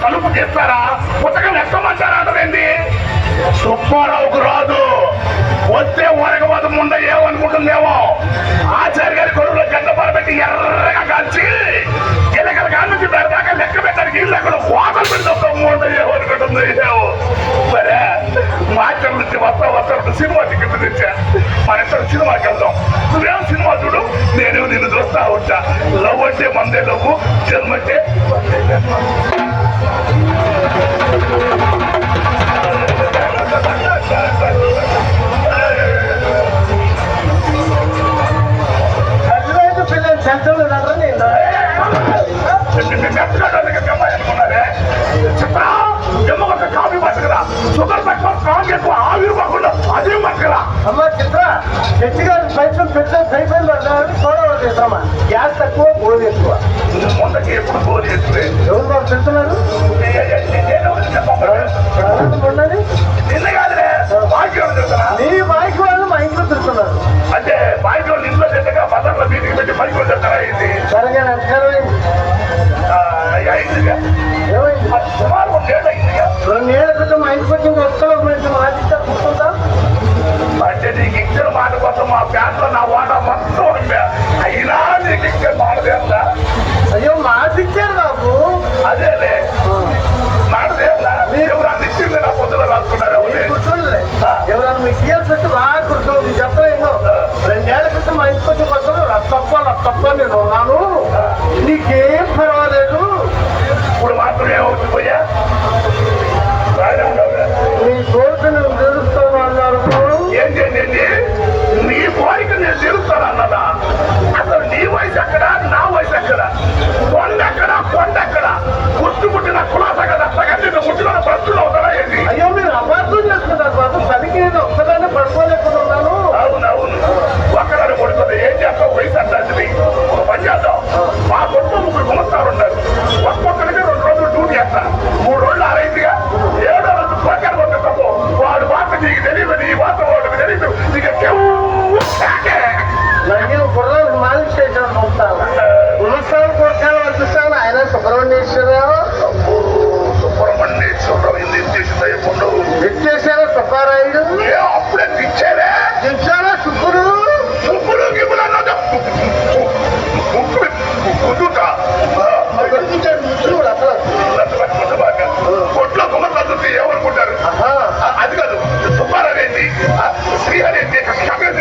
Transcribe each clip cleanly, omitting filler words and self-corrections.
తలుపు తీస్తారా పుస్తకం ఎక్కమంటారా అంటేంది సుబ్బారావుకు రాదు వస్తే వరగవద ముండ ఏమనుకుంటుందేమో ఆచార్య గారి కొడుకులో గడ్డపార పెట్టి ఎర్రగా కాల్చి ఎలకల కాళ్ళ నుంచి దాకా లెక్క పెట్టడానికి ఇల్లు అక్కడ కోతలు పెడితే ముండ ఏమనుకుంటుంది సరే మాచర్ నుంచి వస్తా సినిమా టికెట్ తెచ్చా మన ఇద్దరు సినిమాకి వెళ్దాం నువ్వేం సినిమా చూడు నేను నిన్ను చూస్తా ఉంటా లవ్ అంటే మందే లవ్ జన్మంటే కాఫీ పట్టకరా షుగర్ తక్కువ స్ట్రాంగ్ ఎక్కువ ఆవిరి కాకుండా అదే పట్టకరా అమ్మ చిత్ర చెట్టు గారు పైసలు పెట్టిన సైకిల్ చూడవద్దామా గ్యాస్ తక్కువ గోలు ఎక్కువ మొన్నకి ఎప్పుడు గోలు ఎక్కువే ఎవరు బాబు తింటున్నారు నిన్న కాదులే భాగ్యం చెప్తారా నీ బాయికి వాళ్ళు మా ఇంట్లో తింటున్నారు అంటే బాయికి వాళ్ళు ఇంట్లో తింటగా బజార్లో మీటింగ్ పెట్టి పైకి వాళ్ళు చెప్తారా ఇది సరిగా అయిందిగా ఏమైంది సుమారు 2 ఏళ్ళు అయిందిగా 2 ఏళ్ల క్రితం మా ఇంటికి వచ్చి వస్తావు మంచి ఆదిత్య కూర్చుంటా అంటే నీకు ఇచ్చిన మాట కోసం మా ప్యాంట్లో నా వాటా మొత్తం ఉందా అయినా నీకు ఇచ్చిన మాట తెలుసా అయ్యో మాట ఇచ్చారు బాబు అదేలే మాట తెలుసా ఎవరు ఇచ్చింది నా పొద్దున రాసుకున్నారు కూర్చోలే ఎవరన్నా మీకు ఇయర్స్ పెట్టి బాగా కూర్చో మీకు చెప్పలేను 2 ఏళ్ల క్రితం మా ఇంటికి వచ్చి వస్తాను రక్తప్ప నేను ఉన్నాను నీకేం పర్వాలేదు ఇప్పుడు మాత్రం ఏమవుతుందిపోయా నీ కోరిక నేను తెలుస్తాను అన్నారు ఏం చేయండి నీ కోరిక నేను తెలుస్తాను అన్నదా అసలు నీ వయసు ఎక్కడ నా వయసు ఎక్కడ కొండ ఎక్కడ గుర్తు పుట్టిన కులాస కదా సగం పుట్టిన ప్రస్తుతం అవుతారా ఏంటి అయ్యో మీరు అపార్థం చేసుకుంటారు బాబు చదికి నేను ఒక్కదాన్ని పడుకోలేకుండా ఉన్నాను అవునవును ఒక్కదాన్ని పడుతుంది ఏం చేస్తావు వయసు అంటాల్సింది ఒక పని చేద్దాం మా కొడుకు 3 గుమస్తాలు ఉన్నారు ఒక్కొక్కరికి 2 రోజులు డ్యూటీ చేస్తా 3 రోజులు ఆరైందిగా 7వ రోజు ప్రకారం కొట్టేస్తాము వాడు మాట నీకు తెలియదు నీ మాట వాడికి తెలియదు నీకు నేను గుర్రాలు మాలిష్ చేశాను పంపుతాను గుమస్తాలు కొట్టాను వర్తిస్తాను ఆయన సుబ్రహ్మణ్యేశ్వరరావు ఎత్తేసారా సుబ్బారాయుడు అప్పుడే తెచ్చారా తెచ్చారా సుబ్బుడు కొట్లో గుమస్తాలు ఏమనుకుంటారు అది కాదు సుబ్బారావు శ్రీహరి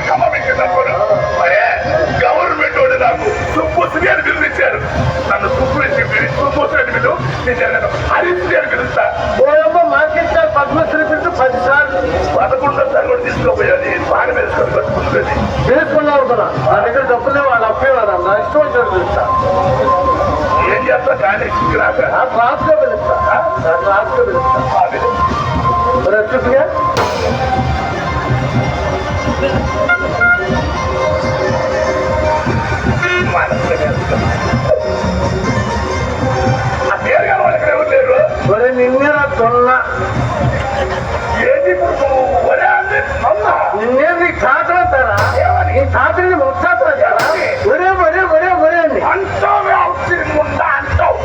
కమ్మ పెట్టారు మరే గవర్నమెంట్ వాడు నాకు సుబ్బు శ్రీ అని పిలిపించారు నన్ను సుబ్బు అని పిలు హరిశ్రీ అని పిలుస్తా మార్కెట్ పద్మశ్రీ పిలిచి 10 సార్లు 11 సార్లు కూడా తీసుకోపోయాది బాగా వేసుకొని బతుకుంటుంది తీసుకున్నావు కదా నా దగ్గర డబ్బులే వాళ్ళు అప్పేవారు నా ఇష్టం వచ్చాడు పిలుస్తా ఏం చేస్తా కానీ రాక క్లాస్ గా పిలుస్తా వచ్చుగా ఆ పేరు కానీ వాళ్ళు ఎక్కడ ఎవరు లేరు ఒరే నిన్నే తొన్నా ఏంటి నిన్నే నీ తాతరా నీ తాతని ముత్తాతరా ఒరే అంటావే ముందా అంటావు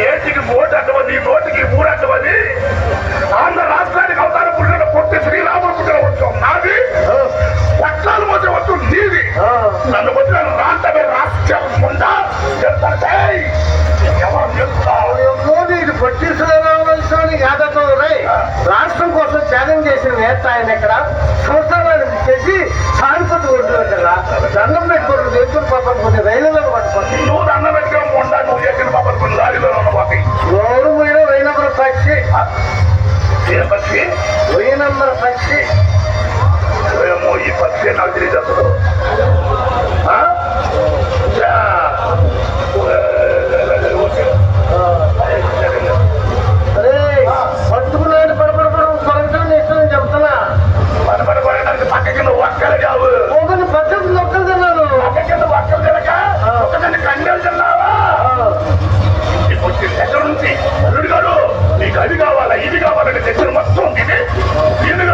ఏటికి ఓటు అడ్డవది నోటికి ఊరు అడ్డవది ఆంధ్ర రాష్ట్రానికి అవతారం పుట్టిన పొట్టి శ్రీరాములు పుట్టిన వచ్చాం నాది పట్టాలు మధ్య వచ్చు నీది నన్ను వచ్చిన రాష్ట్రమే రాష్ట్రం ముందా ఎవరు చెప్తావు ఇది పొట్టి శ్రీరాములు యాదతో రాష్ట్రం కోసం త్యాగం చేసిన నేత ఆయన ఇక్కడ సంవత్సరాలు చేసి సానుపతి ఒడ్డు కదా దండం పెట్టుకోవడం దేశం పాపం కొన్ని రైలులను పట్టుకోండి నువ్వు దండం పెట్టుకోవడం ఉండా నువ్వు చేసిన పాపం కొన్ని లారీలో ఉన్నవాటి నోరు మీద 1000 నంబర్ పక్షి ఏ పక్షి 1000 నంబర్ పక్షి ఏమో ఈ పక్షి నాకు తెలియదు అసలు అరే పట్టుకున్నాడు పడపడపడం కొరకని ఇష్టం చెప్తున్నా పక్కకి నువ్వు అక్కలు కావు ఒకరిని పక్కన నొక్కలు తిన్నాను పక్కకి నువ్వు అక్కలు తినక ఒకదాన్ని కండలు తిన్నావా ఎక్కడ నుంచి అల్లుడు గారు నీకు అది కావాలా ఇది కావాలని తెచ్చిన మొత్తం ఇది దీని